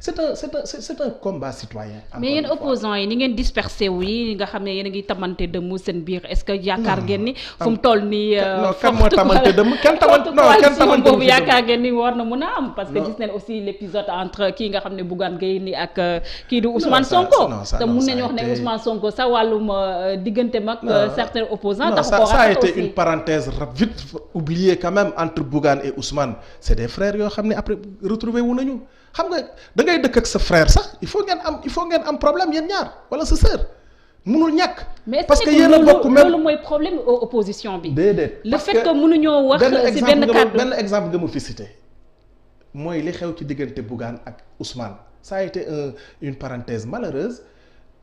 c'est un combat citoyen. mais yéen opposants yi ni ngeen dispersé wu yi nga xam ne yéen a ngi tamante dëmm seen biir est-ce que yaakaar ngeen ni fu mu toll nii non kan moo tamante dëmm kenn tamante boobu yaakaar ngeen ni war na mën a am parce que gis nañ aussi l'épisode entre kii nga xam ne Bougane Gueye ni ak kii du Ousmane Sonko te mun nañu wax ne Ousmane Sonko sa wàllum diggante mag certains opposants tax ko ça a été une parenthèse vite oubliée quand même entre Bougane et Ousmane c'est des frères yoo xam ne après retrouvé wu nañu xam nga da ngay dëkk ak sa frère sax il faut ngeen am problème yéen ñaar wala sa sœur mënul ñàkk. parce que yéen a bokk même loolu mooy problème opposition bi. déedéet le fait que mënuñoo wax ci benn kàddu benn exemple nga ma fi cité mooy li xew ci diggante Bougane ak Ousmane ça a été une parenthèse malheureuse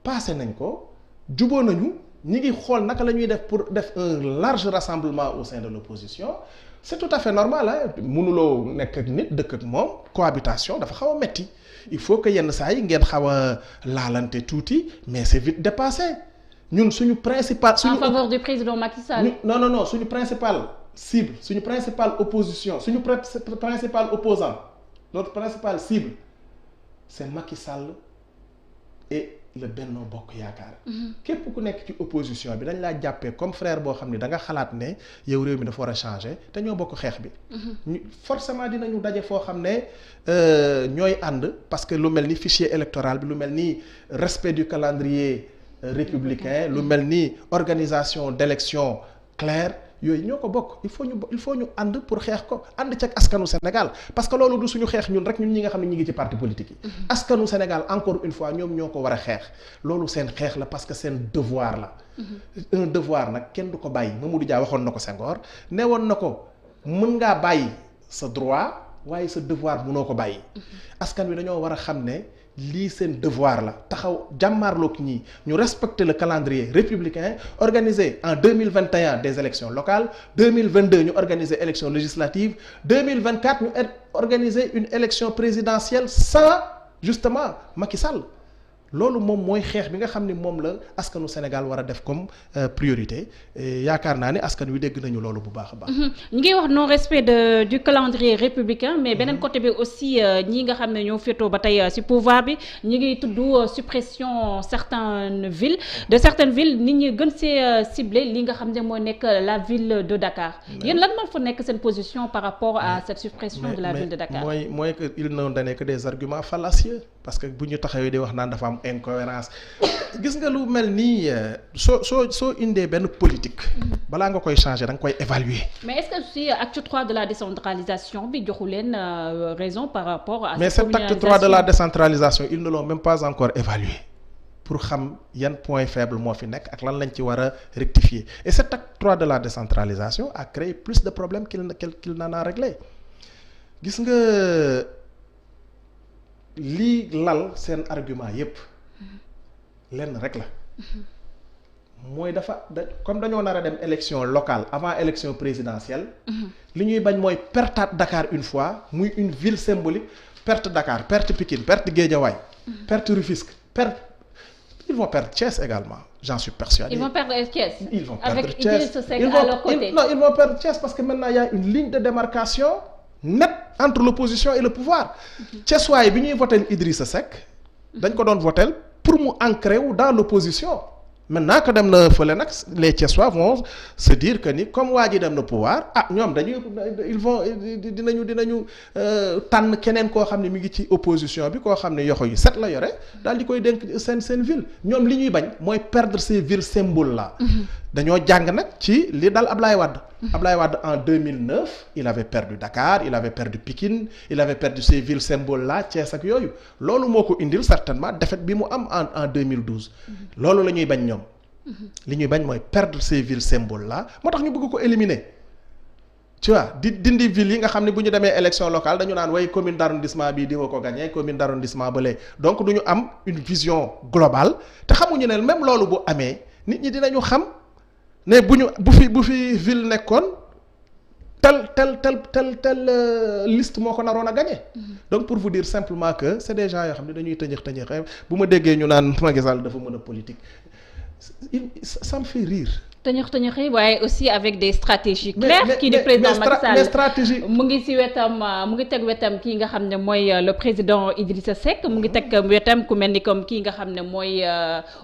passé nañ ko juboo nañu ñi ngi xool naka la ñuy def pour def un large rassemblement au sein de l'opposition c'est tout à fait normal mënuloo nekk ak nit dëkk ak moom cohabitation dafa xaw a metti il faut que yenn saa yi ngeen xaw a laalante tuuti mais c'est vite dépassé ñun suñu principal. en faveur du président Macky Sall. non suñu principal cible suñu principal opposition suñu principal opposant notre principal cible c'est Macky Sall et le Benno Bokk Yaakaar. képp ku nekk ci opposition bi dañ laa jàppee comme frère boo xam ne da nga xalaat ne yow réew mi dafa war a changer te ñoo bokk xeex bi. forcément dinañu daje foo xam ne ñooy ànd parce que lu mel ni fichier électoral bi lu mel ni respect du calendrier républicain lu mel ni organisation d'élection claire yooyu ñoo ko bokk il faut ñu ànd pour xeex ko ànd ci ak askanu Sénégal parce que loolu du suñu xeex ñun rek ñun ñi nga xam ne ñi ngi ci parti politique yi. askanu Sénégal encore une fois ñoom ñoo ko war a xeex loolu seen xeex la parce que seen devoir la. un devoir nag kenn du ko bàyyi Mamadou Dia waxoon na ko Senghor ne woon na ko mën ngaa bàyyi sa droit waaye sa devoir mënoo ko bàyyi. askan wi dañoo war a xam ne. lii seen devoir la taxaw jàmmaarloog ñii ñu respecter le calendrier républicain organiser en 2021 des élections locales 2022 ñu organiser élections législatives 2024 ñu organiser une élection présidentielle sans justement Macky Sall loolu moom mooy xeex bi nga xam ni moom la askanu Sénégal war a def comme priorité yaakaar naa ne askan wi dégg nañu loolu bu baax a baax. ñi ngi wax non respect du calendrier républicain mais beneen côté bi aussi ñi nga xam ne ñoo féetoo ba tey ci pouvoir bi ñi ngi tudd suppression certaines villes nit ñi gën see ciblé li nga xam ne mooy nekk la ville de Dakar. yéen lan moo fa nekk seen position par rapport à cette suppression de la ville de Dakar. mooy que il n'ont donné que des arguments fallacieux parce que bu ñu taxawee di wax naan dafa am incohérence gis nga lu mel nii soo indee benn politique balaa nga koy changer da nga koy évaluer. mais est-ce que si acte 3 de la décentralisation bi joxu leen raison par rapport à. mais cet acte 3 de la décentralisation ils ne l'ont même pas encore évalué pour xam yan point faible moo fi nekk ak lan lañ ci war a rectifier et cet acte 3 de la décentralisation a créé plus de problèmes qu'il n'en a réglé gis nga lii lal seen argument yépp lenn rek la mooy comme dañoo nar a dem élection locale avant élection présidentielle li ñuy bañ mooy pertaat Dakar une fois muy une ville symbolique perte Dakar perte Pikine perte Guédiawaye perte Rufisque ils vont perdre Thiès également j'en suis persuadé. Ils vont perdre Thiès. Ils vont perdre avec Thiès. Idrissa Seck à leur côté. Ils vont perdre Thiès parce que maintenant il y a une ligne de démarcation nette entre l'opposition et le pouvoir. Thiès waaye bi ñuy voter Idrissa Seck dañ ko doon voter pour mu ancrer wu dans l'opposition maintenant que dem na fële nag les Thiessois vont se dire que ni comme waa ji dem na pouvoir ñoom dinañu tànn keneen koo xam ne mi ngi ci opposition bi koo xam ne yoxo yu set la yore daal di koy dénk seen ville ñoom li ñuy bañ mooy perdre ces villes symboles là. dañoo jàng nag ci li dal Ablaye Wade. Ablaye Wade en 2009 il avait perdu Dakar il avait perdu Pikine il avait perdu ces villes symboles là Thiès ak yooyu loolu moo ko indil certainement défaite bi mu am en 2012. loolu la ñuy bañ ñoom. li ñuy bañ mooy perdre ces villes symboles là moo tax ñu bëgg ko éliminer tu vois di dindi villes yi nga xam ne bu ñu demee élection locale dañu naan way commune d'arrondissement bii di wa ko gagné commune d'arrondissement bële donc du ñu am une vision globale te xamuñu ne même loolu bu amee nit ñi dinañu xam. ne bu fi ville nekkoon tel liste moo ko naroon a gagné. Donc pour vous dire simplement que c'est des gens yoo xam ne dañuy tëñëx bu ma déggee ñu naan Macky Sall dafa mën a politique ça me fait rire tëñëx waaye aussi avec des stratégies claires. kii di président Macky Sall stratégie mu ngi ci wetam mu ngi teg wetam kii nga xam ne mooy le président Idrissa Seck mu ngi teg wetam ku mel ni comme kii nga xam ne mooy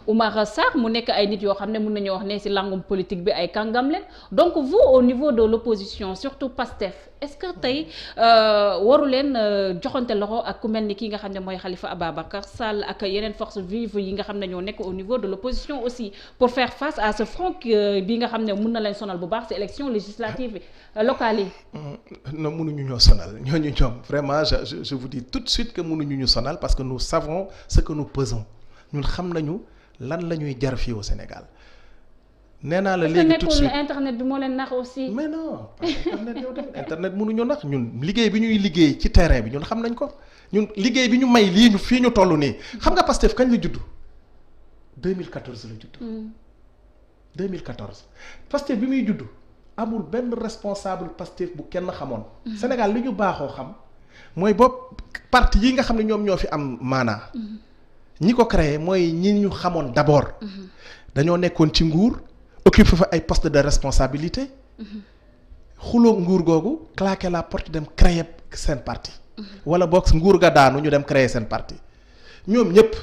Oumar Sarr mu nekk ay nit yoo xam ne mun nañoo wax ne ci langum politique bi ay kàngam leen donc vous au niveau de l'opposition surtout PASTEF est-ce que tey waru leen joxante loxo ak ku mel ni kii nga xam ne mooy Khalifa Ababacar Sall ak yeneen forces vives yi nga xam ne ñoo nekk au niveau de l'opposition aussi pour faire face à ce front bi nga xam ne mun na leen sonal bu baax ci élection législative locales yi. non mënuñu ñoo sonal ñooñu ñoom vraiment je vous dis tout de suite que mënuñu ñu sonal parce que nous savons ce que nous pesons ñun xam nañu lan la ñuy jar fii au Sénégal. nee naa la léegi tout de suite internet bi moo leen nax aussi. mais non internet yow tamit internet mënuñu nax ñun liggéey bi ñuy liggéey ci terrain bi ñun xam nañ ko ñun liggéey bi ñu may lii ñu fii ñu toll nii xam nga Pastef kañ la judd 2014 la judd. 2014 Pastef bi muy judd amul benn responsable Pastef bu kenn xamoon. Sénégal li ñu baaxoo xam mooy bopp parti yi nga xam ne ñoom ñoo fi am maanaa. ñi ko créé mooy ñi ñu xamoon d'abord. dañoo nekkoon ci nguur. occupé fa ay poste de responsabilité xuloo nguur googu claquer la porte dem créer seen parti wala boog nguur ga daanu ñu dem créer seen parti ñoom ñëpp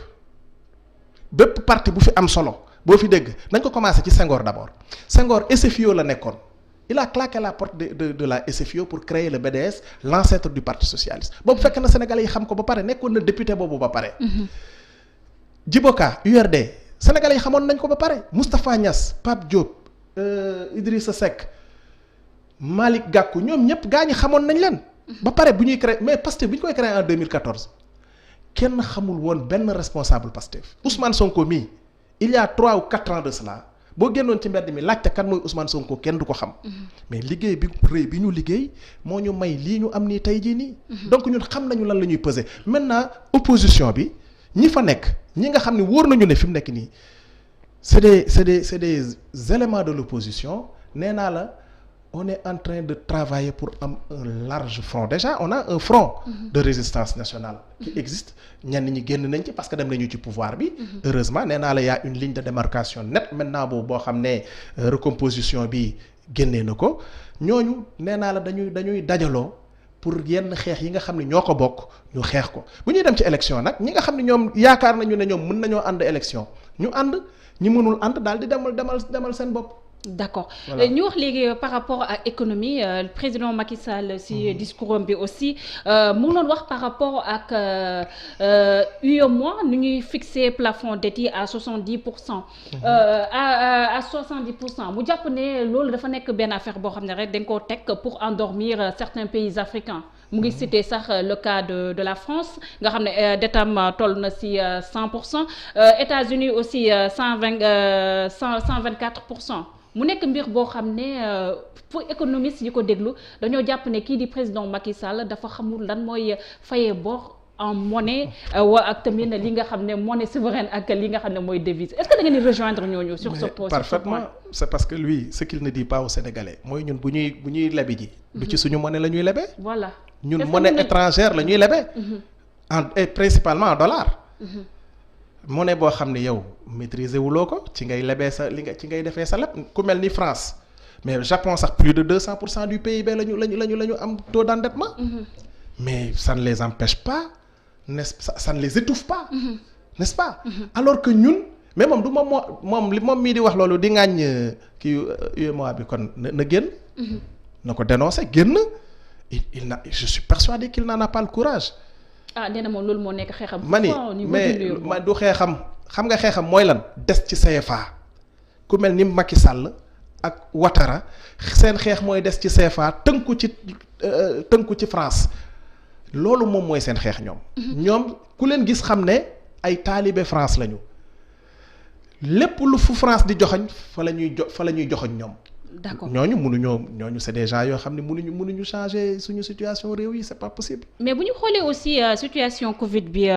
bépp parti bu fi am solo boo fi dégg nañ ko commencé ci Senghor d'abord Senghor SFIO la nekkoon il a claqué la porte de la SFIO pour créer le BDS l'ancêtre du parti socialiste boobu fekk na Sénégalais yi xam ko ba pare nekkoon na député boobu ba pare Djiboka URD Sénégalais yi xamoon nañ ko ba pare Moustapha Niass Pape Diop Idrissa Seck Malick Gakou ñoom ñëpp gaa ñi xamoon nañ leen. ba pare bu ñuy créé mais Pastef bu ñu koy créé en 2014 kenn xamul woon benn responsable Pastef Ousmane Sonko mii il y a 3 ou 4 ans de cela boo génnoon ci mbedd mi laajte kan mooy Ousmane Sonko kenn du ko xam. mais liggéey bi rëy bi ñu liggéey moo ñu may lii ñu am nii tey jii nii. donc ñun xam nañu lan la ñuy peser maintenant opposition bi. ñi fa nekk ñi nga xam ne wóor nañu ne fi mu nekk nii c'est des éléments de l'opposition nee naa la on est en train de travailler pour am un large front déjà on a un front de résistance nationale qui existe ñenn ñi génn nañ ci parce que dem nañu ci pouvoir bi heureusement nee naa la y a une ligne de démarcation nette maintenant boo xam ne recomposition bi génnee na ko ñooñu nee naa la dañuy dajaloo pour yenn xeex yi nga xam ne ñoo ko bokk ñu xeex ko bu ñuy dem ci élection nag ñi nga xam ne ñoom yaakaar nañu ne ñoom mën nañoo ànd élection ñu ànd ñi mënul ànd daal di demal seen bopp. d'accord ñu wax léegi par rapport à économie président Macky Sall ci discours bi aussi mu ngi doon wax par rapport ak UEMOA nu ñuy fixer plafond dette yi à 70%. À 70% mu jàpp ne loolu dafa nekk benn affaire boo xam ne rek dañ koo teg pour endormir certains pays africains. mu ngi cité sax le cas de la France nga xam ne dettam toll na ci 100%. États-Unis aussi 124%. mu nekk mbir boo xam ne pour économiste yi ko déglu dañoo jàpp ne kii di président Macky Sall dafa xamul lan mooy fayee bor en monnaie ak tamit li nga xam ne monnaie souveraine ak li nga xam ne mooy devise est-ce que da ngeen di rejoindre ñooñu sur ce point parfaitement c'est parce que lui ce qu'il ne dit pas aux Sénégalais mooy ñun bu ñuy lebi ji du ci suñu monnaie la ñuy lebee voilà ñun monnaie étrangère la ñuy lebee et principalement en dollars monnaie boo xam ne yow maîtriser wuloo ko ci ngay lebee sa ci ngay defee sa leb ku mel ni France mais Japon sax plus de 200% du PIB la ñu am taux d'endettement mais ça ne les empêche pas ça ne les étouffe pas n'est-ce pas alors que ñun mais moom du moom mii di wax loolu di ŋàññ kii UEMOA bi kon na génn na ko dénoncer génn je suis persuadé qu'il n'en a pas le courage nee na moom loolu moo nekk xeexam. mais du xeexam xam nga xeexam mooy lan des ci CFA ku mel ni Macky Sall ak Ouattara seen xeex mooy des ci CFA tënku ci France loolu moom mooy seen xeex ñoom. ñoom ku leen gis xam ne ay taalibe France lañu lépp lu fu France di joxoñ fa la ñuy joxoñ ñoom. d'accord ñooñu c'est des gens yoo xam ne mënuñu changer suñu situation réew yi c'est pas possible. mais bu ñu xoolee aussi situation Covid bi.